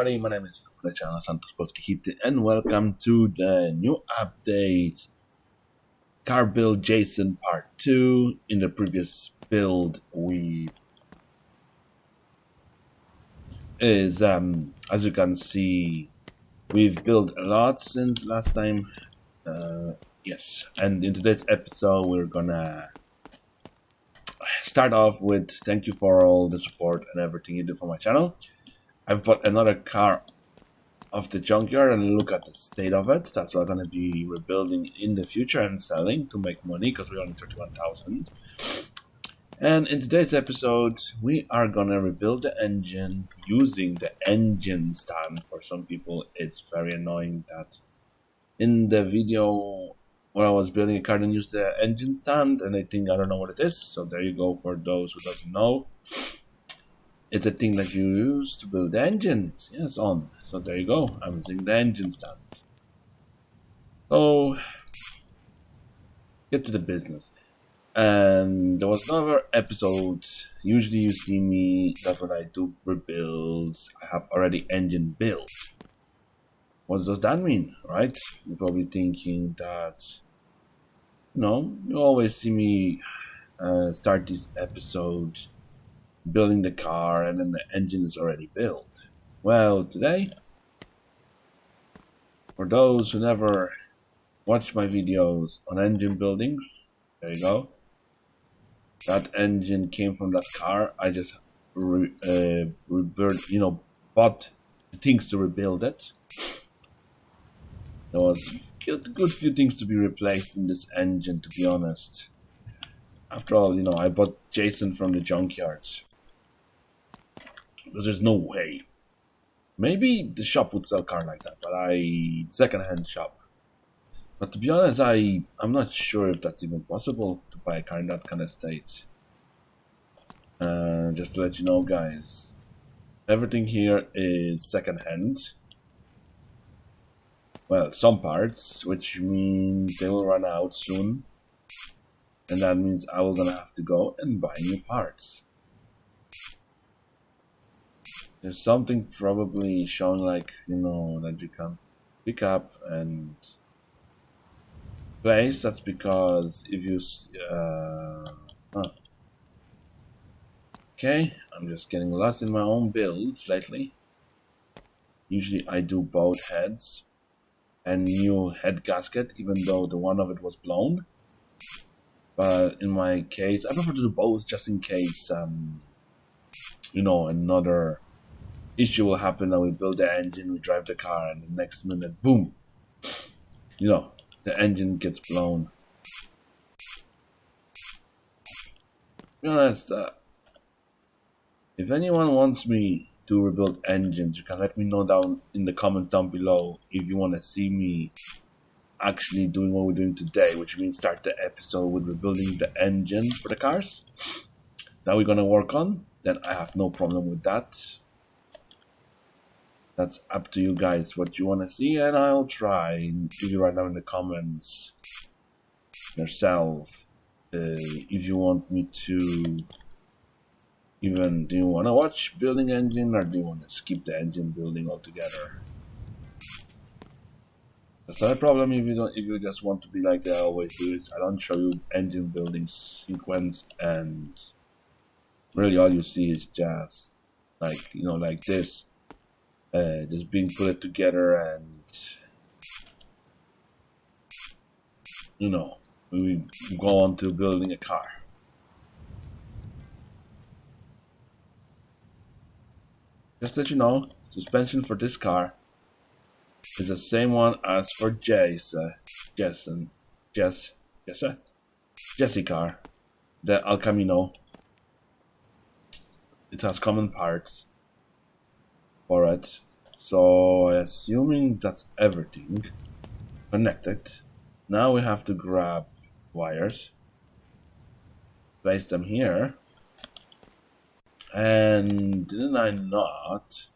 everybody, my name is from the channel Santos Polski and welcome to the new update, Car Build Jason Part 2. In the previous build, as you can see, we've built a lot since last time. Yes, and in today's episode, we're gonna start off with thank you for all the support and everything you do for my channel. I've bought another car off the junkyard and look at the state of it. That's what I'm going to be rebuilding in the future and selling to make money because we're only 31,000. And in today's episode, we are going to rebuild the engine using the engine stand. For some people, it's very annoying that in the video where I was building a car and used the engine stand and they think I don't know what it is. So there you go for those who doesn't know. It's a thing that you use to build engines. Yes, on. So there you go. I'm using the engine stand. So, get to the business. And there was another episode. Usually you see me that when I do rebuilds, I have already engine built. What does that mean, right? You're probably thinking that, you always see me start this episode building the car and then the engine is already built. Well, today, for those who never watched my videos on engine buildings, there you go. That engine came from that car. I just bought the things to rebuild it. There was a good few things to be replaced in this engine, to be honest. After all, I bought Jason from the junkyard. Because there's no way. Maybe the shop would sell a car like that, but second-hand shop. But to be honest, I'm not sure if that's even possible to buy a car in that kind of state. Just to let you know, guys, everything here is second-hand. Well, some parts, which means they will run out soon. And that means I will gonna have to go and buy new parts. There's something probably showing that you can pick up and place. That's because if you okay, I'm just getting lost in my own builds lately. Usually I do both heads and new head gasket, even though the one of it was blown. But in my case, I prefer to do both just in case another issue will happen that we build the engine, we drive the car, and the next minute, boom, the engine gets blown. To be honest, if anyone wants me to rebuild engines, you can let me know down in the comments down below if you want to see me actually doing what we're doing today, which means start the episode with rebuilding the engine for the cars that we're going to work on. Then I have no problem with that. That's up to you guys what you want to see, and I'll try and give you right now in the comments yourself if you want me to do you want to watch building engine or do you want to skip the engine building altogether. That's not a problem if you just want to be like I always do it. I don't show you engine building sequence and really all you see is just like this. Just being put together and we go on to building a car. Just to let you know, suspension for this car is the same one as for Jesse car, the El Camino. It has common parts for it, so assuming that's everything connected, now we have to grab wires, place them here, and didn't I not?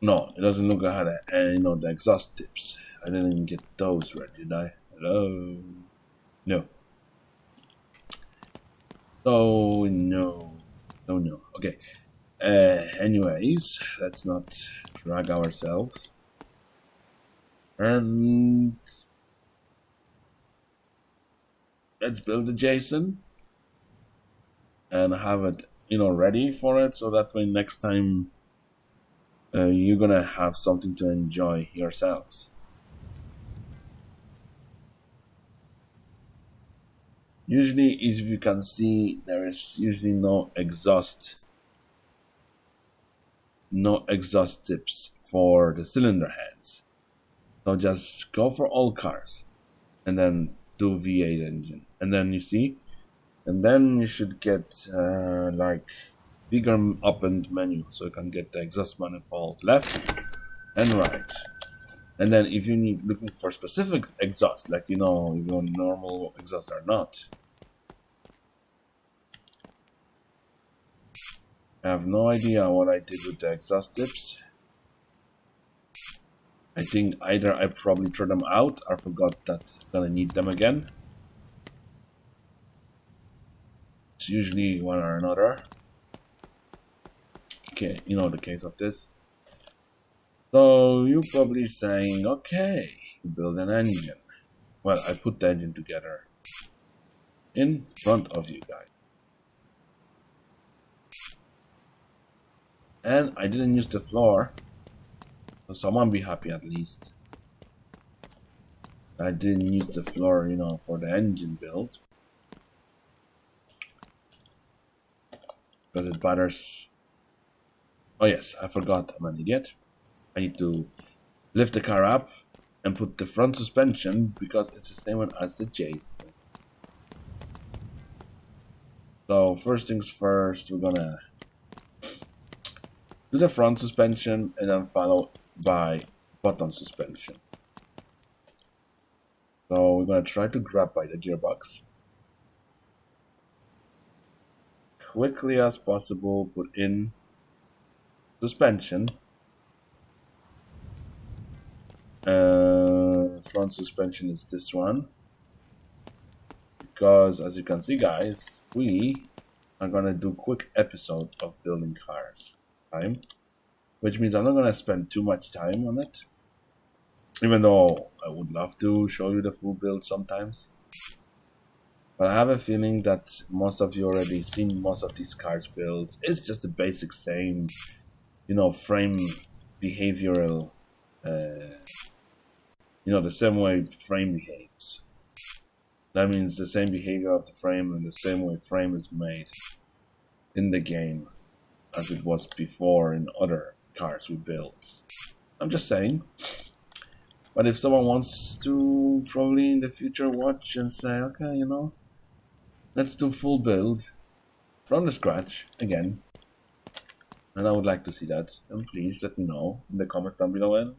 No, it doesn't look like I had the exhaust tips. I didn't even get those ready, did I? Hello? No. So no. Okay. Anyways, let's not drag ourselves. And let's build a JSON and have it, ready for it, so that way next time you're gonna have something to enjoy yourselves. Usually, as you can see, there is usually no exhaust tips for the cylinder heads. So just go for all cars and then do V8 engine, and then you see, and then you should get like bigger opened menu, so you can get the exhaust manifold left and right. And then if you need looking for specific exhaust, like if you want normal exhaust or not. I have no idea what I did with the exhaust tips. I think either I probably threw them out or forgot that I'm gonna need them again. It's usually one or another. Okay, the case of this. So you're probably saying, okay, build an engine. Well, I put the engine together in front of you guys. And I didn't use the floor. So someone be happy at least. I didn't use the floor, for the engine build. Because it bothers. Oh yes, I forgot, I'm an idiot. I need to lift the car up and put the front suspension, because it's the same one as the JSON. So first things first, we're gonna do the front suspension and then follow by bottom suspension. So we're gonna try to grab by the gearbox. Quickly as possible, put in suspension. Front suspension is this one. Because as you can see, guys, we are gonna do a quick episode of building cars time. Which means I'm not going to spend too much time on it. Even though I would love to show you the full build sometimes. But I have a feeling that most of you already seen most of these cars builds. It's just the basic same, frame behavioral, the same way frame behaves. That means the same behavior of the frame and the same way frame is made in the game as it was before in other cars we built. I'm just saying. But if someone wants to probably in the future watch and say, okay, let's do full build from the scratch again, and I would like to see that, then please let me know in the comments down below, and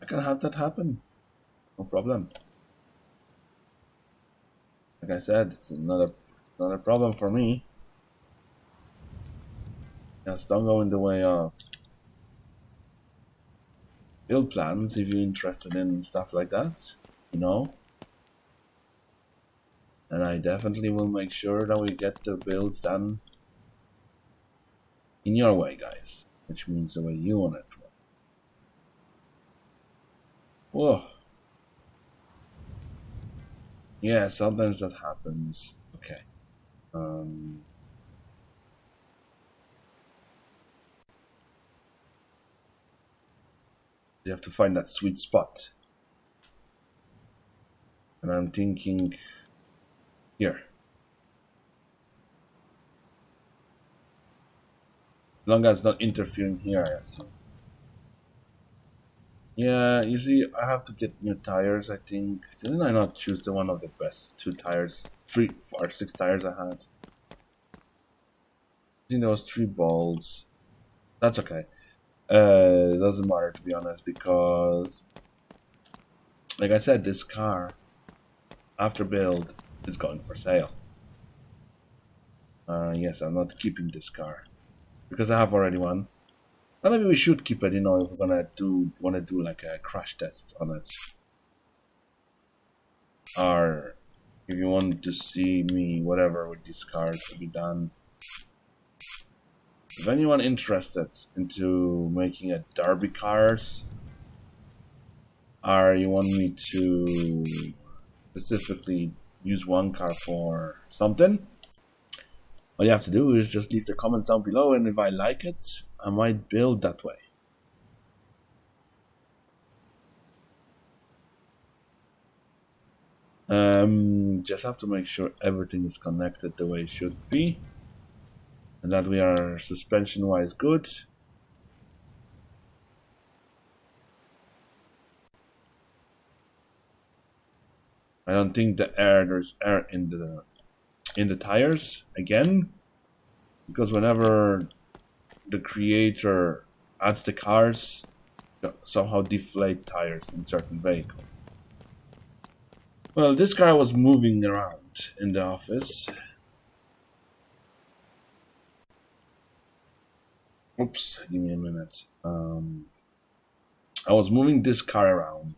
I can have that happen. No problem. Like I said, it's not a problem for me. Just don't go in the way of build plans if you're interested in stuff like that, And I definitely will make sure that we get the builds done in your way, guys. Which means the way you want it. Whoa. Yeah, sometimes that happens. Okay. You have to find that sweet spot. And I'm thinking here. As long as it's not interfering here, I assume. Yeah, you see, I have to get new tires, I think. Didn't I not choose the one of the best 3 or 6 tires I had? I think there was 3 bolts. That's okay. It doesn't matter, to be honest, because like I said, this car after build is going for sale. Yes, I'm not keeping this car because I have already one. Well, maybe we should keep it, if we're gonna want to do like a crash test on it, or if you want to see me whatever with these cars to be done. If anyone interested into making a derby cars, or you want me to specifically use one car for something, all you have to do is just leave the comments down below, and if I like it, I might build that way. Just have to make sure everything is connected the way it should be, and that we are suspension wise good. I don't think there's air in the tires again, because whenever the creator adds the cars, somehow deflate tires in certain vehicles. Well, this car was moving around in the office. Oops, give me a minute. I was moving this car around,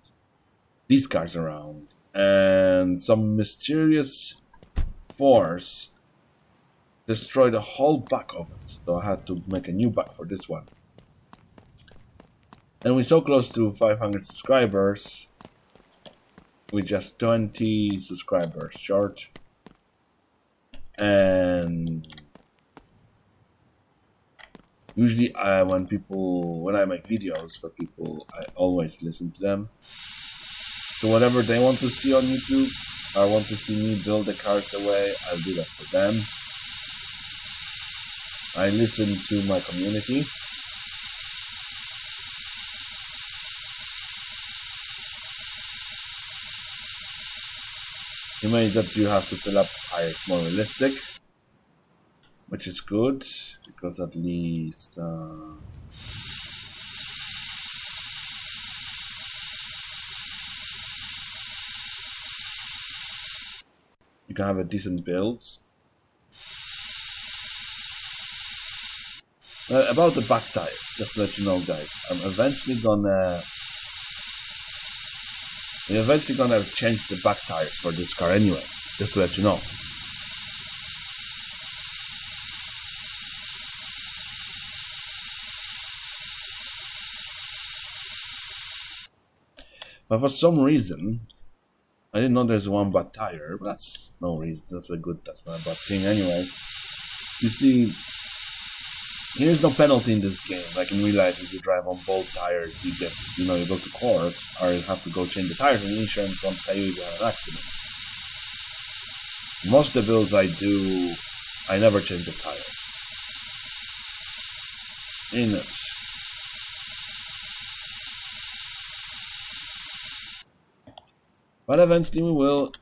these cars around, and some mysterious force destroyed the whole back of it. So I had to make a new back for this one. And we're so close to 500 subscribers. We're just 20 subscribers short. And usually when I make videos for people, I always listen to them. So whatever they want to see on YouTube, or want to see me build the cars the way, I'll do that for them. I listen to my community. It means that you have to fill up tires more realistic, which is good, because at least you can have a decent build. About the back tire, just to let you know, guys, we're eventually gonna change the back tires for this car anyway, just to let you know. But for some reason, I didn't know there's one bad tire, but that's no reason. That's not a bad thing anyway. You see, here's no penalty in this game. Like in real life, if you drive on both tires, you go to court, or you have to go change the tires, and the insurance won't pay you if you have an accident. Most of the builds I do, I never change the tire. In it. But eventually we will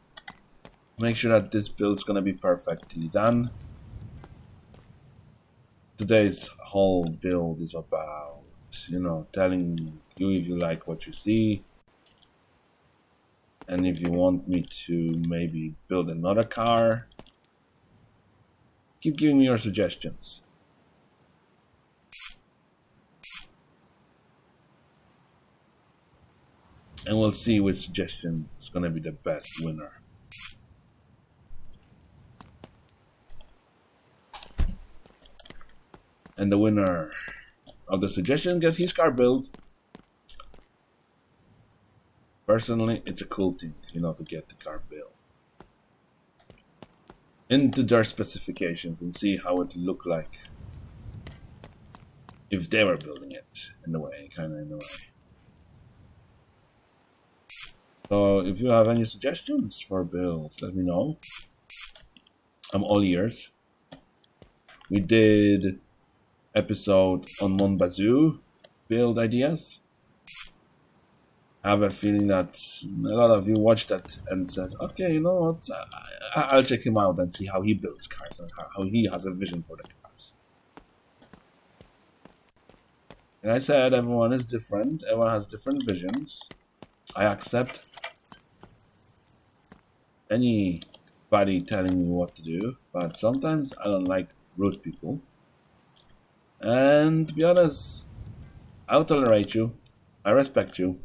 make sure that this build is going to be perfectly done. Today's whole build is about, telling you if you like what you see, and if you want me to maybe build another car, keep giving me your suggestions. And we'll see which suggestion is going to be the best winner. And the winner of the suggestion gets his car built. Personally, it's a cool thing, to get the car built into their specifications and see how it would look like if they were building it in a way. So if you have any suggestions for builds, let me know. I'm all ears. We did episode on Monbazoo build ideas. I have a feeling that a lot of you watched that and said, okay, you know what, I'll check him out and see how he builds cars and how he has a vision for the cars. And I said everyone is different, everyone has different visions. I accept anybody telling me what to do, but sometimes I don't like rude people. And to be honest, I'll tolerate you, I respect you,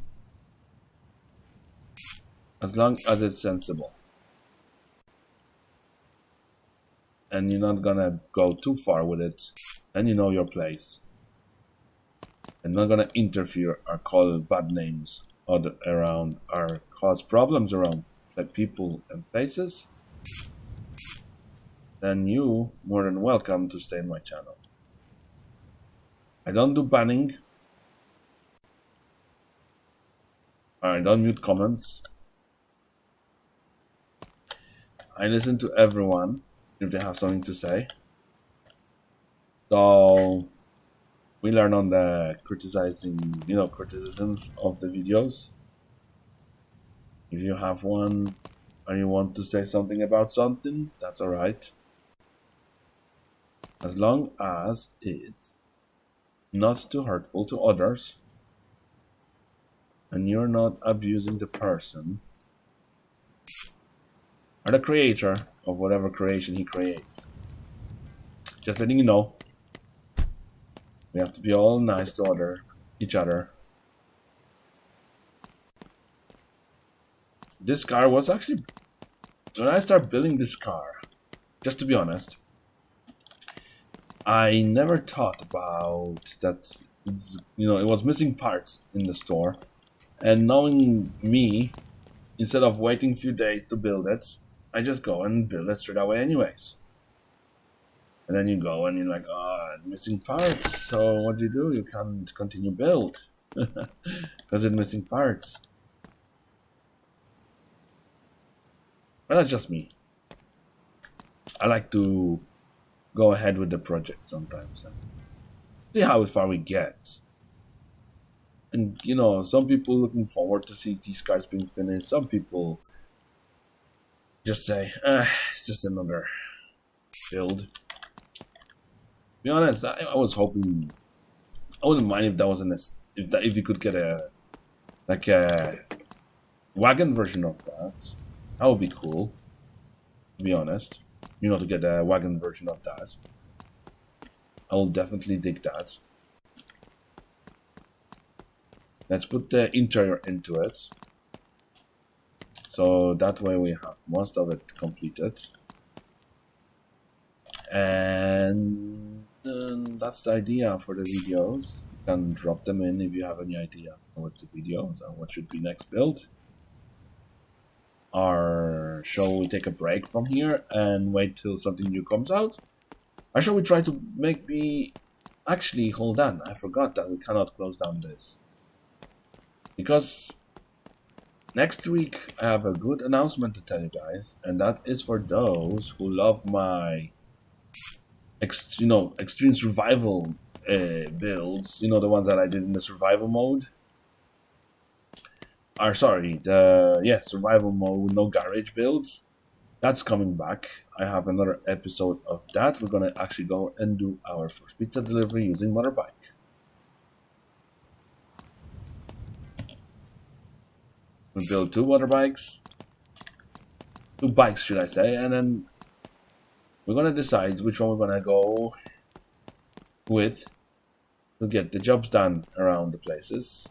as long as it's sensible. And you're not gonna go too far with it and you know your place. I'm not gonna interfere or call bad names around or cause problems around like people and places. Then you more than welcome to stay in my channel. I don't do banning. I don't mute comments. I listen to everyone if they have something to say. So we learn on the criticisms of the videos. If you have one and you want to say something about something, that's alright. As long as it's not too hurtful to others and you're not abusing the person or the creator of whatever creation he creates. Just letting you know, we have to be all nice to each other. This car was actually, when I started building this car, just to be honest, I never thought about that. It was missing parts in the store, and knowing me, instead of waiting a few days to build it, I just go and build it straight away anyways. And then you go and you're like, oh, missing parts. So what do? You can't continue build because it's missing parts. But that's just me. I like to go ahead with the project sometimes and see how far we get. And some people looking forward to see these cars being finished. Some people just say, it's just another build. To be honest, I was hoping, I wouldn't mind if that was if you could get a wagon version of that. That would be cool. To be honest, to get a wagon version of that. I will definitely dig that. Let's put the interior into it. So that way we have most of it completed. And that's the idea for the videos. You can drop them in if you have any idea what the videos and what should be next build. Or shall we take a break from here and wait till something new comes out? Or shall we try to actually, hold on, I forgot that we cannot close down this. Because next week I have a good announcement to tell you guys, and that is for those who love my extreme survival builds, the ones that I did in the survival mode. Or sorry, survival mode, no garage builds. That's coming back. I have another episode of that. We're gonna actually go and do our first pizza delivery using motorbike. We build two bikes should I say, and then we're gonna decide which one we're gonna go with to get the jobs done around the places.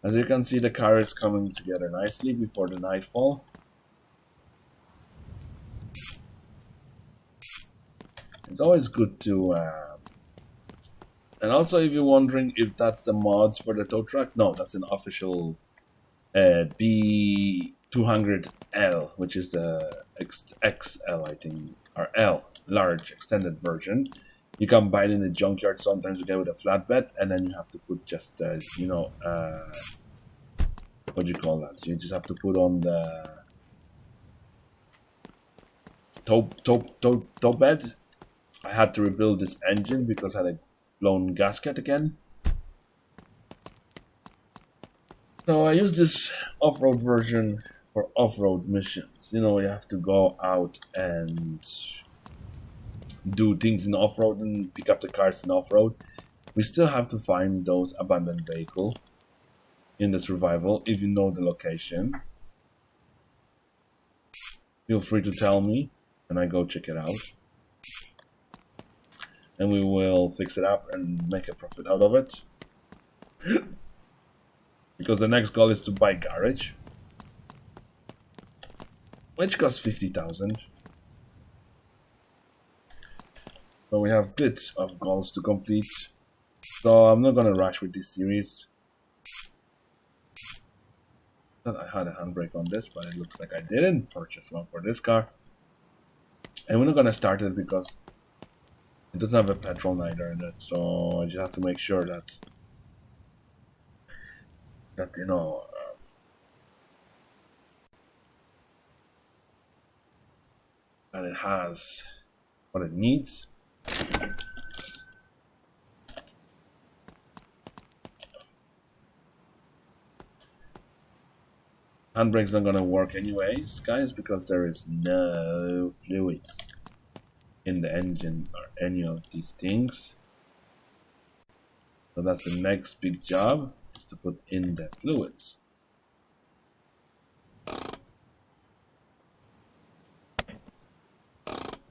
As you can see, the car is coming together nicely before the nightfall. It's always good to and also, if you're wondering if that's the mods for the tow truck, no, that's an official B200L, which is the XL, I think, or L, large extended version. You can buy it in the junkyard sometimes you get with a flatbed, and then you have to put just, what do you call that? You just have to put on the tow bed. I had to rebuild this engine because I had a blown gasket again. So I use this off-road version for off-road missions. You have to go out and do things in off-road and pick up the cars in off-road. We still have to find those abandoned vehicles in the survival. If you know the location, feel free to tell me and I go check it out. And we will fix it up and make a profit out of it. Because the next goal is to buy garage, which costs 50,000. but we have bits of goals to complete. So I'm not gonna rush with this series. Thought I had a handbrake on this, but it looks like I didn't purchase one for this car. And we're not gonna start it because it doesn't have a petrol neither in it, so I just have to make sure that you know that it has what it needs. Handbrake's not gonna work anyways, guys, because there is no fluids in the engine or any of these things. So that's the next big job, is to put in the fluids.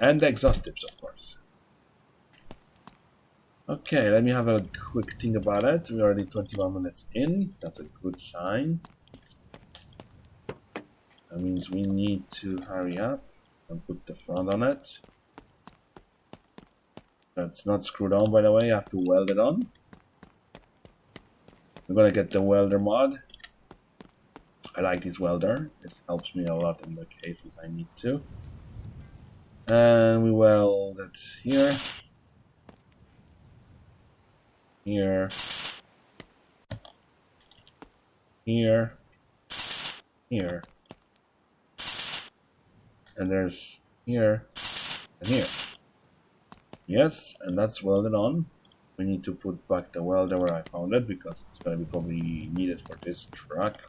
And the exhaust tips, of course. Okay, let me have a quick think about it. We're already 21 minutes in. That's a good sign. That means we need to hurry up and put the front on it. That's not screwed on, by the way. I have to weld it on. I'm gonna get the welder mod. I like this welder. It helps me a lot in the cases I need to. And we weld it here. Here. Here. Here. And there's here and here. Yes, and that's welded on. We need to put back the welder where I found it because it's gonna be probably needed for this truck.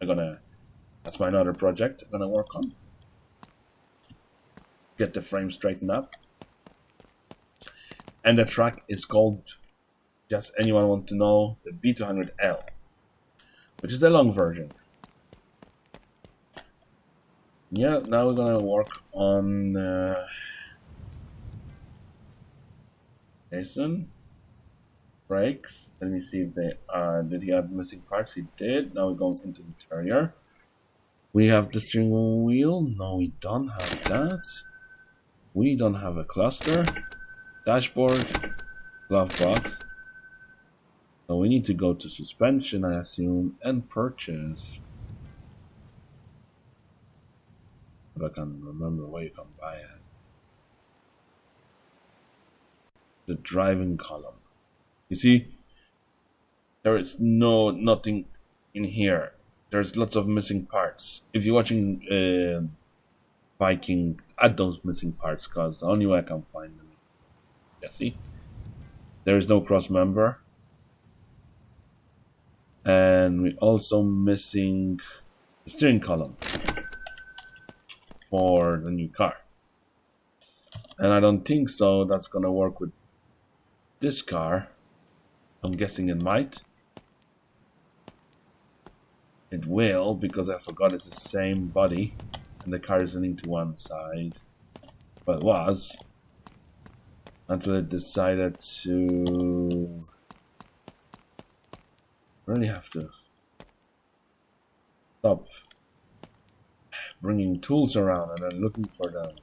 That's my another project I'm gonna work on. Get the frame straightened up. And the truck is called, just anyone want to know, the B200L, which is the long version. Yeah, now we're gonna work on Jason. Brakes. Let me see if they did he have missing parts? He did. Now we're going into interior. We have the steering wheel. No, we don't have that. We don't have a cluster. Dashboard. Glove box. So we need to go to suspension, I assume, and purchase. But I can't remember where you can buy it. The driving column. You see, there is nothing in here. There's lots of missing parts. If you're watching Viking, add those missing parts, because the only way I can find them. Yeah, see? There is no cross member. And we're also missing the steering column for the new car. And I don't think so that's gonna work with this car. I'm guessing it might. It will, because I forgot it's the same body and the car is leaning to one side. But it was. Until it decided to really have to stop bringing tools around and then looking for them.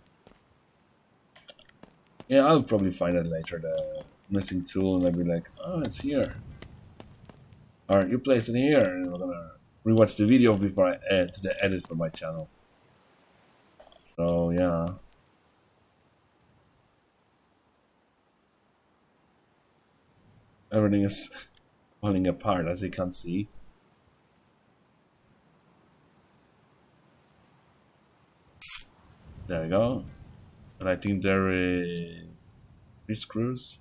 Yeah, I'll probably find it later, the missing tool, and I'll be like, oh, it's here. Alright, you place it here, and we're gonna rewatch the video before I add to the edit for my channel. So, yeah. Everything is falling apart, as you can see. There we go. And I think there is 3 screws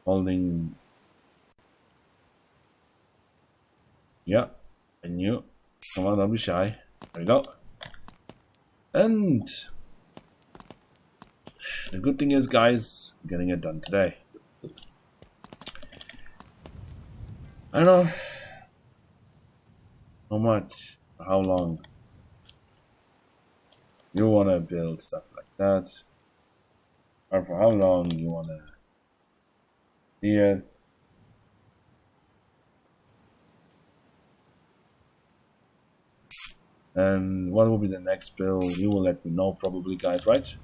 holding. Yeah, I knew. Come on, don't be shy. There we go. And the good thing is, guys, I'm getting it done today. I don't know how much, how long you want to build stuff like that, or for how long you want to see it. And what will be the next build? You will let me know, probably, guys, right?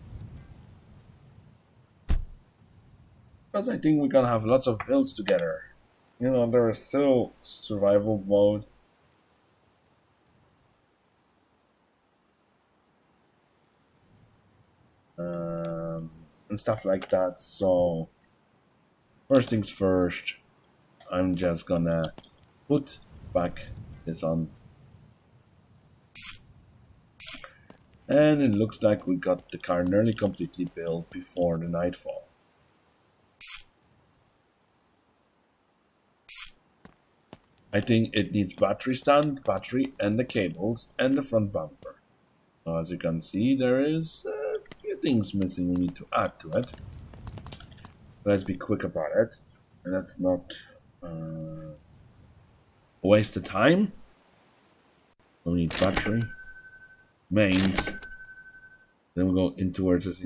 Because I think we're gonna have lots of builds together. You know, there is still survival mode. And stuff like that. So first things first, I'm just gonna put back this on. And it looks like we got the car nearly completely built before the nightfall. I think it needs battery stand, battery, and the cables, and the front bumper. So as you can see, there is a few things missing we need to add to it. Let's be quick about it, and let's not waste the time. We need battery, mains, then we go in towards this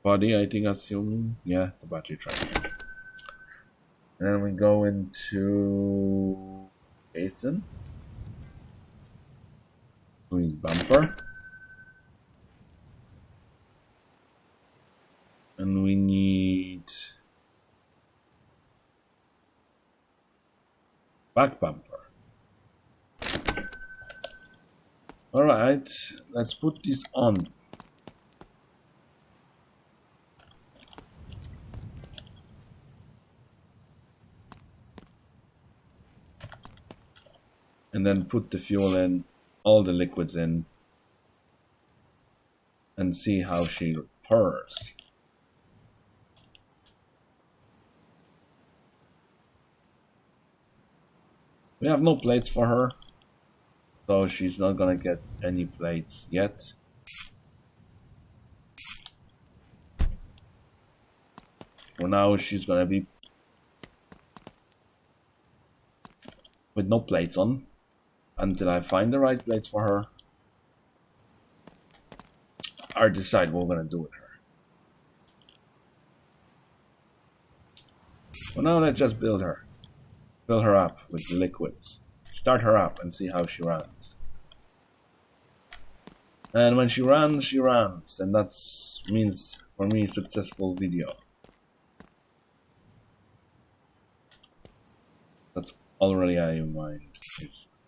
body, I think, assuming, yeah, the battery track. And then we go into basin. We need bumper. And we need back bumper. Alright, let's put this on. And then put the fuel in, all the liquids in, and see how she purrs. We have no plates for her, so she's not gonna get any plates yet. For now, she's gonna be with no plates on until I find the right plates for her or decide what we're gonna do with her. For now, let's just build her. Fill her up with liquids. Start her up and see how she runs. And when she runs, and that means for me successful video. That's already I in mind.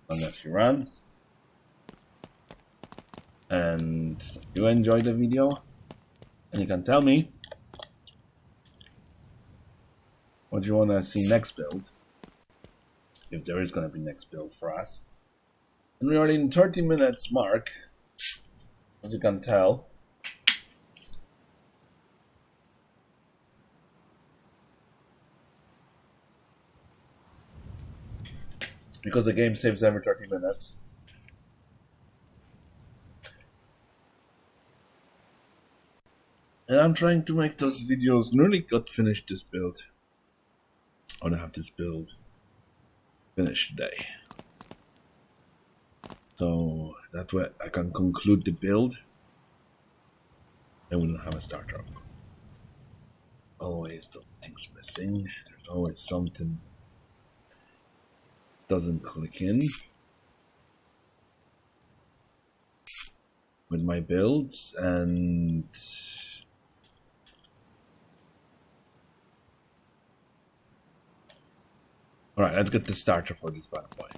As long as she runs. And you enjoy the video, and you can tell me what you want to see next build. If there is going to be next build for us. And we're already in 30 minutes mark, as you can tell. Because the game saves every 30 minutes. And I'm trying to make those videos nearly got finished this build. I want to have this build finished today. So that way I can conclude the build and we don't have a starter. Always something's missing. There's always something doesn't click in with my builds, and alright, let's get the starter for this bad boy.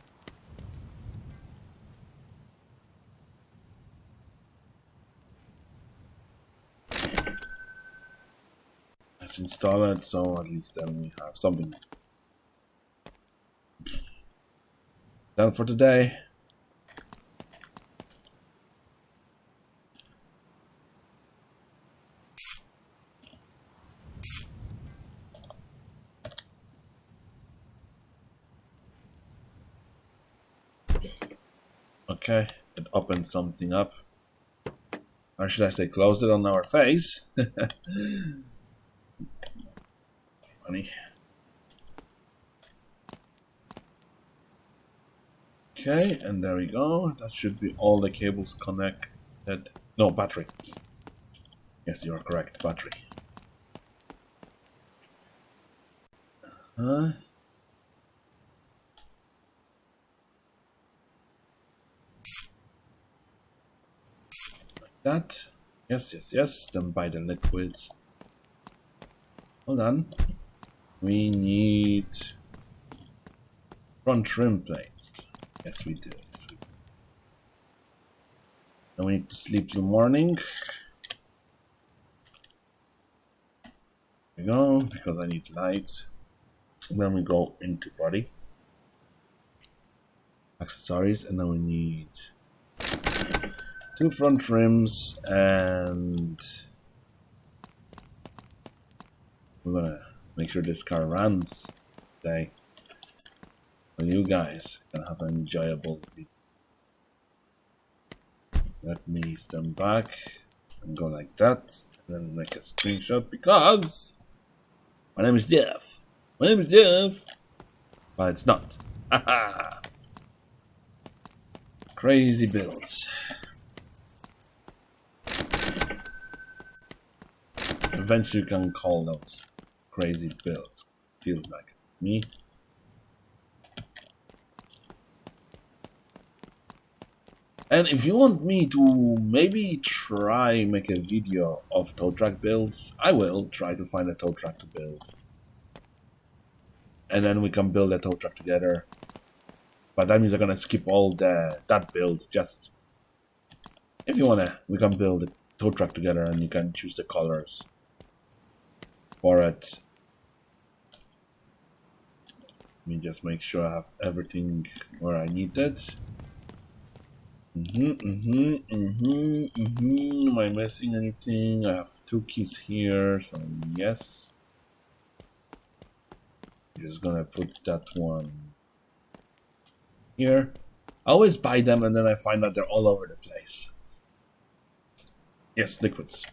Let's install it, so at least then we have something done for today. Okay, it opened something up. Or should I say closed it on our face? Funny. Okay, and there we go. That should be all the cables connected. No, battery. Yes, you are correct, battery. Like that. Yes, yes, yes. Then buy the liquids. Hold on. We need front trim plates. Yes, we do. Then we need to sleep till morning. There we go, because I need light. And then we go into body. Accessories, and then we need 2 front trims, and we're gonna make sure this car runs today. So you guys can have an enjoyable week. Let me stand back and go like that, and then make a screenshot because my name is Jeff. My name is Jeff, but it's not. Haha. Crazy builds. Eventually, you can call those crazy builds. Feels like me. And if you want me to maybe try make a video of tow truck builds, I will try to find a tow truck to build. And then we can build a tow truck together. But that means I'm gonna skip all that build. Just if you wanna, we can build a tow truck together and you can choose the colors for it. Let me just make sure I have everything where I need it. Am I missing anything? I have 2 keys here, so yes. I'm just gonna put that one here. I always buy them and then I find out they're all over the place. Yes, liquids.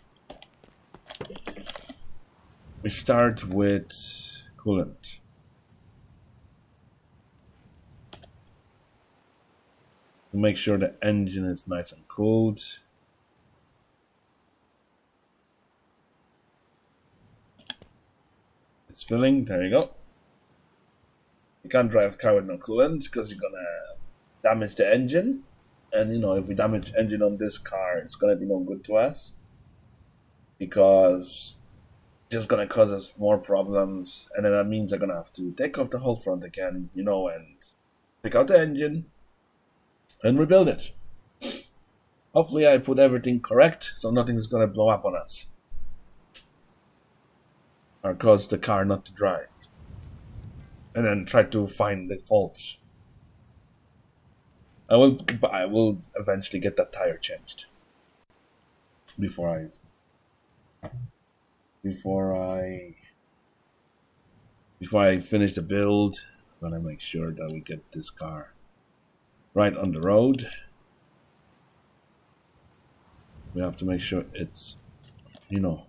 We start with coolant. To make sure the engine is nice and cooled. It's filling, there you go. You can't drive a car with no coolant because you're gonna damage the engine. And you know, if we damage the engine on this car, it's gonna be no good to us. Because it's just gonna cause us more problems. And then that means I'm gonna have to take off the whole front again, you know, and take out the engine and rebuild it. Hopefully I put everything correct so nothing's gonna blow up on us or cause the car not to drive, and then try to find the faults. I will eventually get that tire changed before I finish the build. I'm gonna make sure that we get this car right on the road. We have to make sure it's, you know,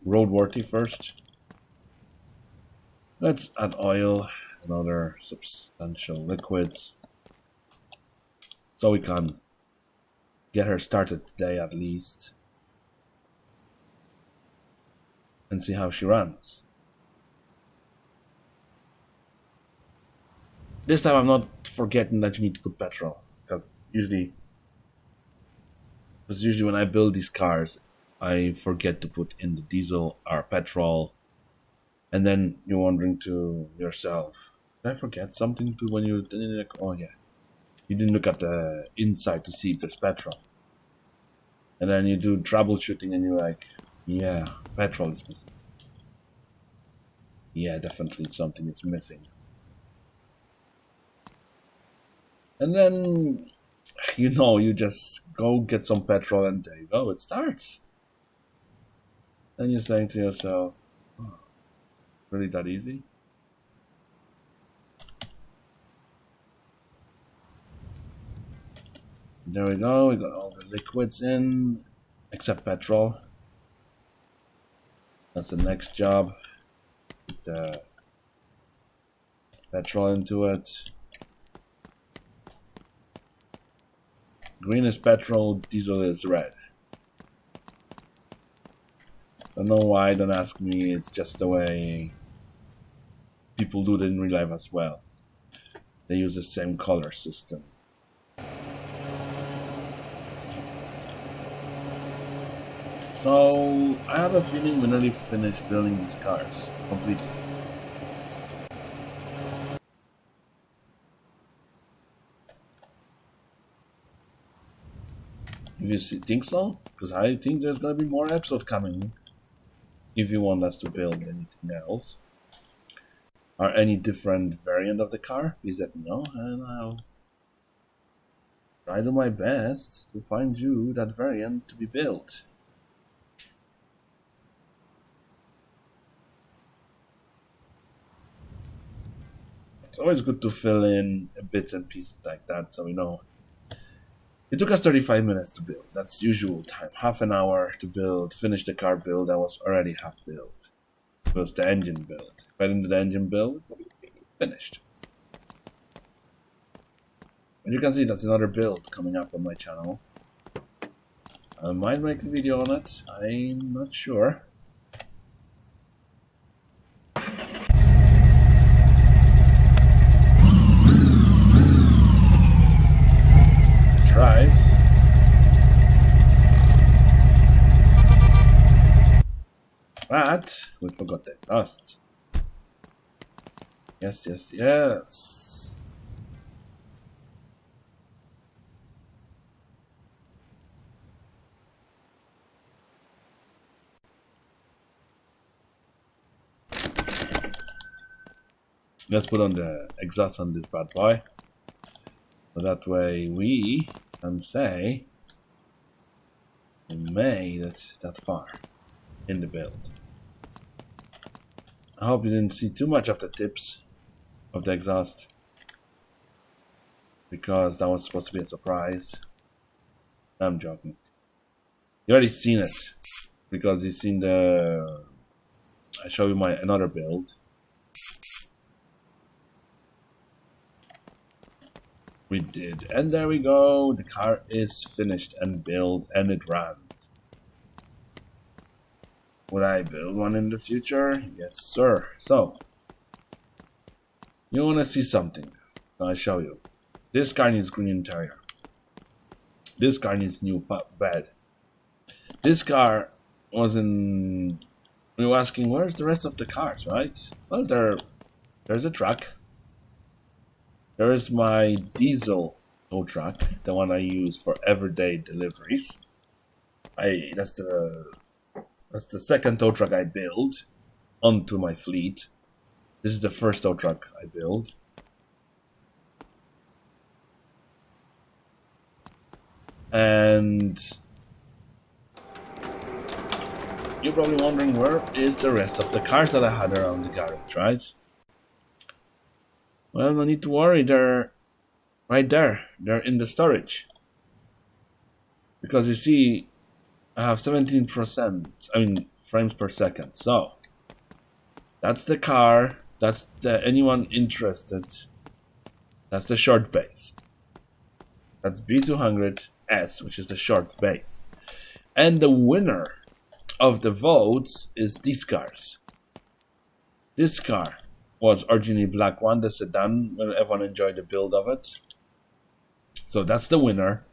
roadworthy first. Let's add oil and other substantial liquids so we can get her started today at least and see how she runs. This time I'm not forgetting that you need to put petrol, because usually when I build these cars I forget to put in the diesel or petrol, and then you're wondering to yourself, did I forget something to when you like, oh yeah, you didn't look at the inside to see if there's petrol, and then you do troubleshooting and you're like, yeah, petrol is missing. Yeah, definitely something is missing. And then, you know, you just go get some petrol and there you go, it starts. Then you're saying to yourself, oh, really that easy? There we go, we got all the liquids in, except petrol. That's the next job. Put the petrol into it. Green is petrol, diesel is red. Don't know why, don't ask me, it's just the way people do it in real life as well. They use the same color system. So, I have a feeling we're nearly finished building these cars. completely. If you think so, because I think there's gonna be more episodes coming. If you want us to build anything else or any different variant of the car, please let me know, and I'll try to do my best to find you that variant to be built. It's always good to fill in bits and pieces like that, so we know. It took us 35 minutes to build. That's usual time. Half an hour to build, finish the car build. That was already half built. It was the engine build. If I didn't do the engine build, finished. And you can see that's another build coming up on my channel. I might make a video on it. I'm not sure. Drives. But we forgot the exhausts. Yes, yes, yes. Let's put on the exhaust on this bad boy. So that way we can say we made it that far in the build. I hope you didn't see too much of the tips of the exhaust, because that was supposed to be a surprise. I'm joking. You already seen it, because you've seen the... I show you my another build. We did, and there we go. The car is finished and built, and it ran. Would I build one in the future? Yes, sir. So, you want to see something? I'll show you. This car needs green interior. This car needs new bed. This car was in... We were asking, where's the rest of the cars, right? Well, there's a truck. There is my diesel tow truck, the one I use for everyday deliveries. That's the second tow truck I build onto my fleet. This is the first tow truck I build. And you're probably wondering, where is the rest of the cars that I had around the garage, right? Well, no need to worry, they're right there. They're in the storage. Because you see, I have 17%, frames per second. So, that's the car, that's anyone interested. That's the short base. That's B200S, which is the short base. And the winner of the votes is these cars. This car was originally black one, the sedan, when everyone enjoyed the build of it. So that's the winner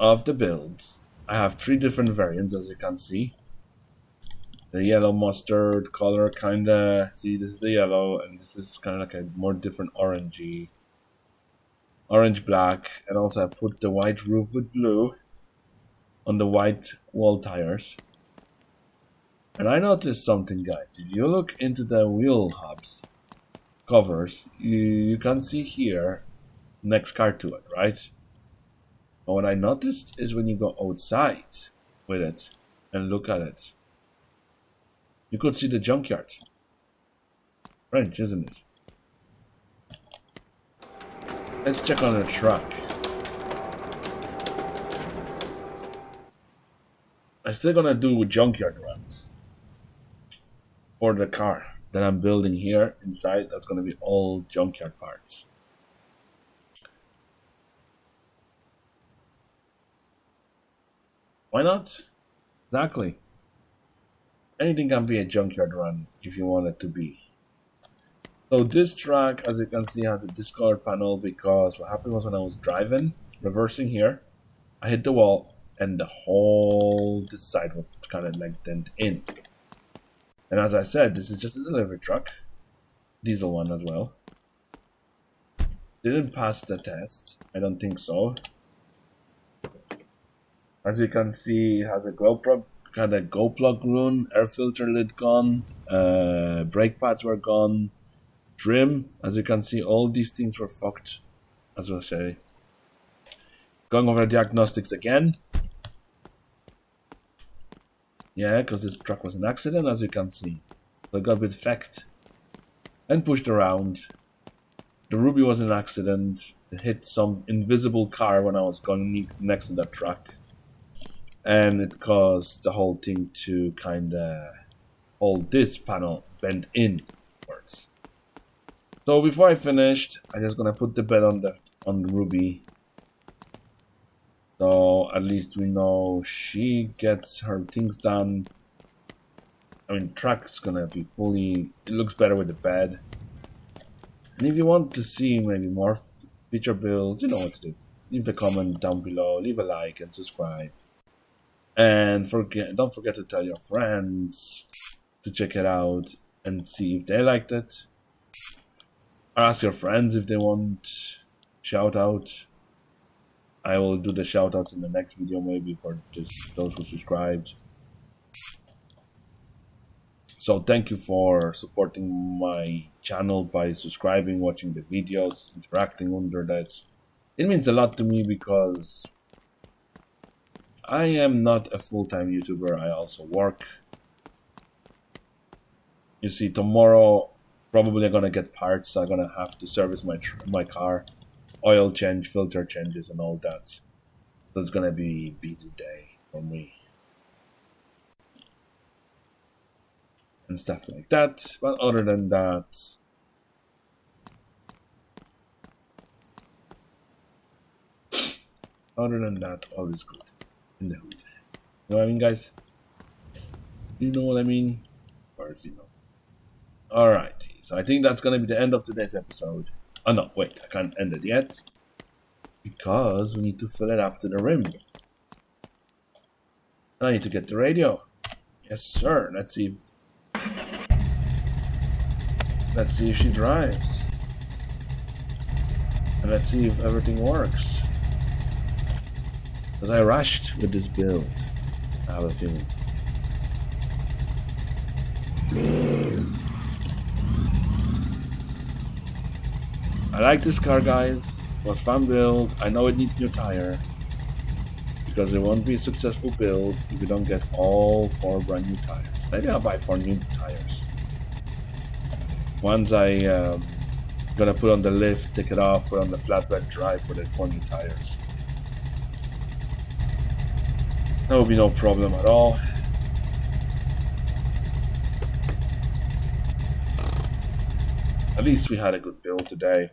of the builds. I have 3 different variants, as you can see. The yellow mustard color, kinda. See, this is the yellow, and this is kind of like a more different orangey. Orange black, and also I put the white roof with blue on the white wall tires. And I noticed something, guys. If you look into the wheel hubs covers, you can see here next car to it, right? But what I noticed is when you go outside with it and look at it, you could see the junkyard. French, isn't it? Let's check on the truck. I'm still gonna do junkyard runs for the car that I'm building here inside. That's gonna be all junkyard parts. Why not? Exactly. Anything can be a junkyard run if you want it to be. So this truck, as you can see, has a discolored panel because what happened was when I was driving, reversing here, I hit the wall and the whole this side was kind of like dented in. And as I said, this is just a delivery truck. Diesel one as well. Didn't pass the test. I don't think so. As you can see, it has a glow plug, got a glow plug ruined, air filter lid gone, brake pads were gone, trim. As you can see, all these things were fucked, as I say. Going over diagnostics again. Yeah, because this truck was an accident, as you can see. So it got a bit fecked and pushed around. The Ruby was an accident. It hit some invisible car when I was going next to that truck. And it caused the whole thing to kind of hold this panel bent inwards. So before I finished, I'm just gonna put the bed on the Ruby. So at least we know she gets her things done. I mean, truck's gonna be fully. It looks better with the bed. And if you want to see maybe more feature builds, you know what to do. Leave the comment down below, leave a like and subscribe. And don't forget to tell your friends to check it out and see if they liked it. Or ask your friends if they want shout out. I will do the shout outs in the next video maybe for just those who subscribed. So thank you for supporting my channel by subscribing, watching the videos, interacting under that. It means a lot to me because I am not a full-time YouTuber, I also work. You see, tomorrow probably I'm gonna get parts, so I'm gonna have to service my car, oil change, filter changes and all that. So it's gonna be a busy day for me. And stuff like that. But other than that, all is good in the hood. You know what I mean, guys? Do you know what I mean? Or do you know? Alright, so I think that's gonna be the end of today's episode. Oh no, wait, I can't end it yet. Because we need to fill it up to the rim. And I need to get the radio. Yes, sir. Let's see if she drives. And let's see if everything works. Because I rushed with this build. I have a feeling. I like this car, guys. It was fun build. I know it needs new tire. Because it won't be a successful build if you don't get all 4 brand new tires. Maybe I'll buy 4 new tires. Once I gonna put on the lift, take it off, put on the flatbed drive for the 4 new tires. That will be no problem at all. At least we had a good build today.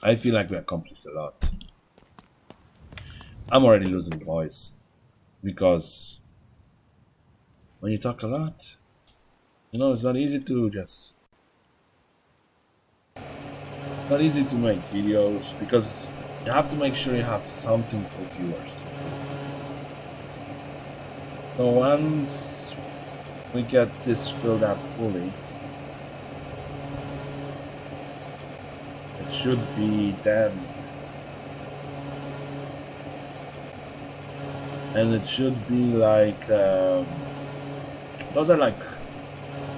I feel like we accomplished a lot. I'm already losing voice because when you talk a lot, you know, it's not easy to not easy to make videos because you have to make sure you have something for viewers. So once we get this filled up fully, it should be done. And it should be like, those are like,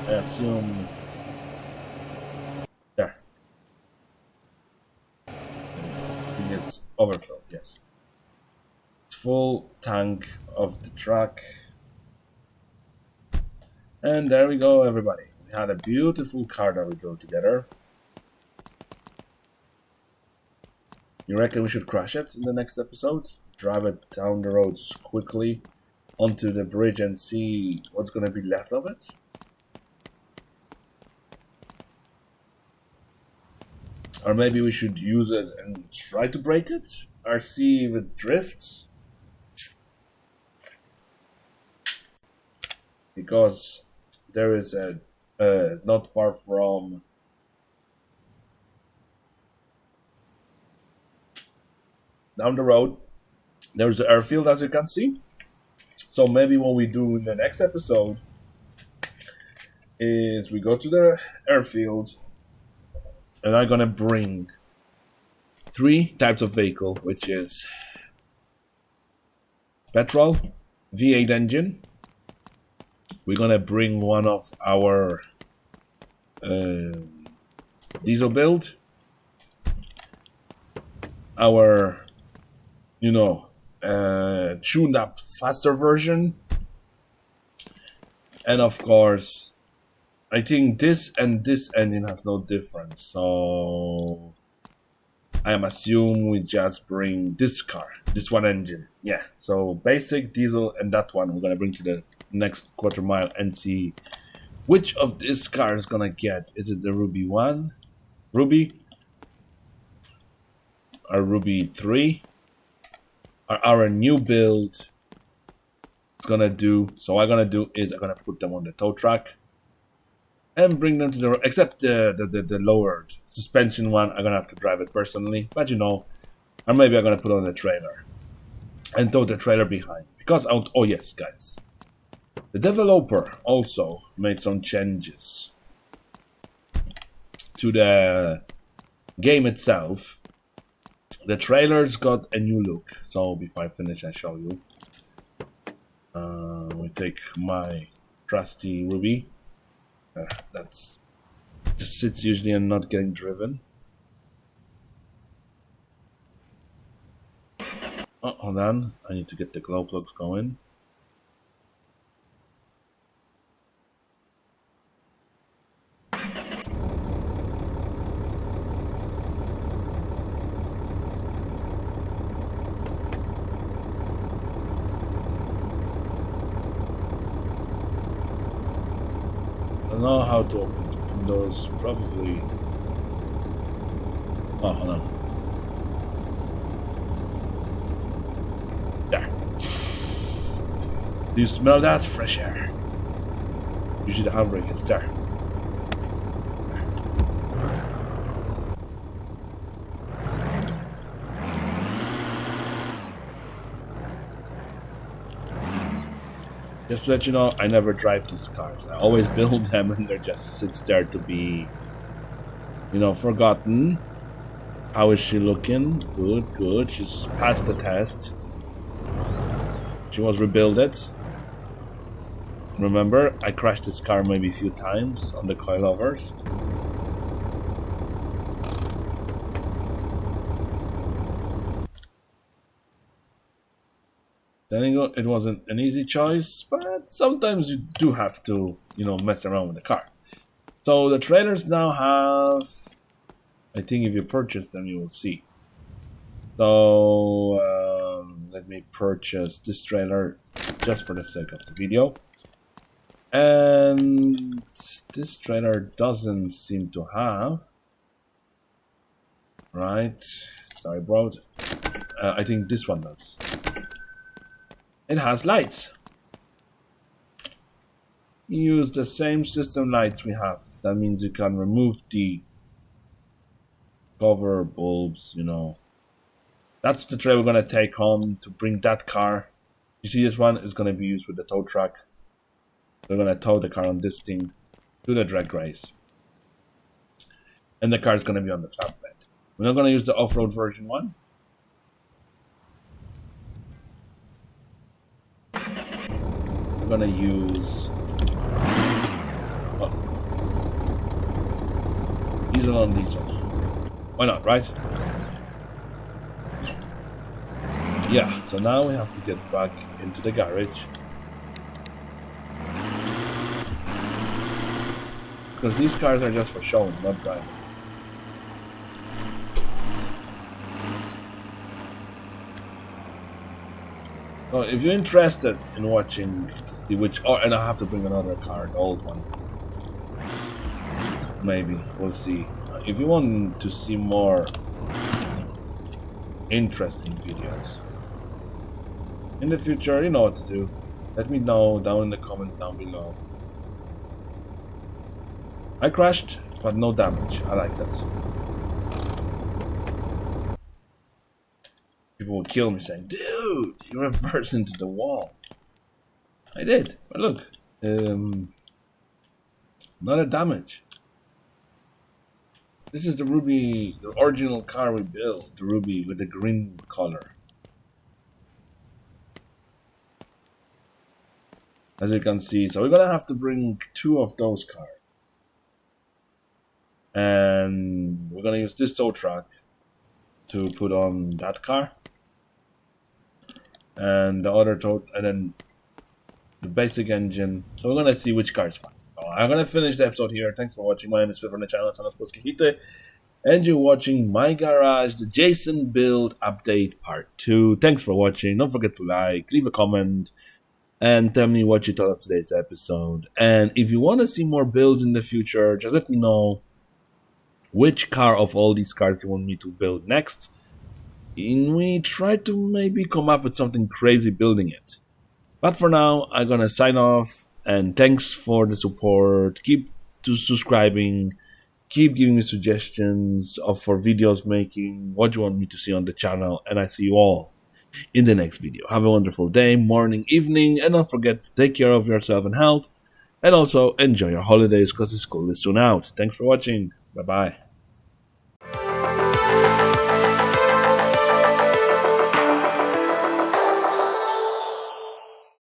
I assume, there. I think it's overflowed, yes. It's full tank of the truck. And there we go, everybody. We had a beautiful car that we drove together. You reckon we should crash it in the next episode? Drive it down the roads quickly onto the bridge and see what's going to be left of it? Or maybe we should use it and try to break it? Or see if it drifts? Because there is a, not far from down the road, there's an airfield, as you can see. So maybe what we do in the next episode is we go to the airfield, and I'm gonna bring 3 types of vehicle, which is petrol, V8 engine. We're gonna bring one of our diesel build, our tuned up faster version, and of course I think this and this engine has no difference, so I am assume we just bring this one engine. Yeah, so basic diesel and that one we're gonna bring to the next quarter mile and see which of this car is gonna get. Is it the Ruby 1? Ruby? Or Ruby 3? Or our new build is gonna do. So what I'm gonna do is I'm gonna put them on the tow truck and bring them to the road, except the lowered suspension one. I'm gonna have to drive it personally, but or maybe I'm gonna put on the trailer and tow the trailer behind, because oh yes, guys, the developer also made some changes to the game itself. The trailer's got a new look, so before I finish I show you. We take my trusty Ruby. That's just sits usually and not getting driven. Oh, hold on, I need to get the glow plugs going. I don't know how to open those, probably. Oh, hold on. There. Do you smell that? Fresh air. Usually the handbrake is there. Just to let you know, I never drive these cars. I always build them and they're just sits there to be, forgotten. How is she looking? Good, good. She's passed the test. She was rebuilded. Remember, I crashed this car maybe a few times on the coilovers. It wasn't an easy choice, but sometimes you do have to, mess around with the car. So the trailers now have, I think if you purchase them, you will see. So let me purchase this trailer just for the sake of the video. And this trailer doesn't seem to have, right? Sorry, bro. I think this one does. It has lights. Use the same system lights we have. That means you can remove the cover bulbs, That's the trailer we're gonna take home to bring that car. You see, this one is gonna be used with the tow truck. We're gonna tow the car on this thing to the drag race. And the car is gonna be on the flatbed. We're not gonna use the off-road version one. We're gonna use diesel on diesel. Why not, right? Yeah, so now we have to get back into the garage. Because these cars are just for showing, not driving. So if you're interested in watching and I have to bring another car, the old one. Maybe, we'll see. If you want to see more interesting videos in the future, you know what to do. Let me know down in the comments down below. I crashed, but no damage. I like that. People will kill me saying, dude, you reversed into the wall. I did, but look. Not a damage. This is the Ruby, the original car we built, the Ruby with the green color. As you can see, so we're gonna have to bring 2 of those cars. And we're gonna use this tow truck to put on that car. And the other tow, and then the basic engine. So we're gonna see which car is fast. So I'm gonna finish the episode here. Thanks for watching. My name is Phil from the channel Hite, and you're watching My Garage, the Jason build update part 2. Thanks for watching. Don't forget to like, leave a comment, and tell me what you thought of today's episode. And if you want to see more builds in the future, just let me know which car of all these cars you want me to build next. And we try to maybe come up with something crazy building it. But for now, I'm gonna sign off, and thanks for the support. Keep subscribing, keep giving me suggestions for videos making, what you want me to see on the channel, and I see you all in the next video. Have a wonderful day, morning, evening, and don't forget to take care of yourself and health, and also enjoy your holidays because school is soon out. Thanks for watching. Bye bye.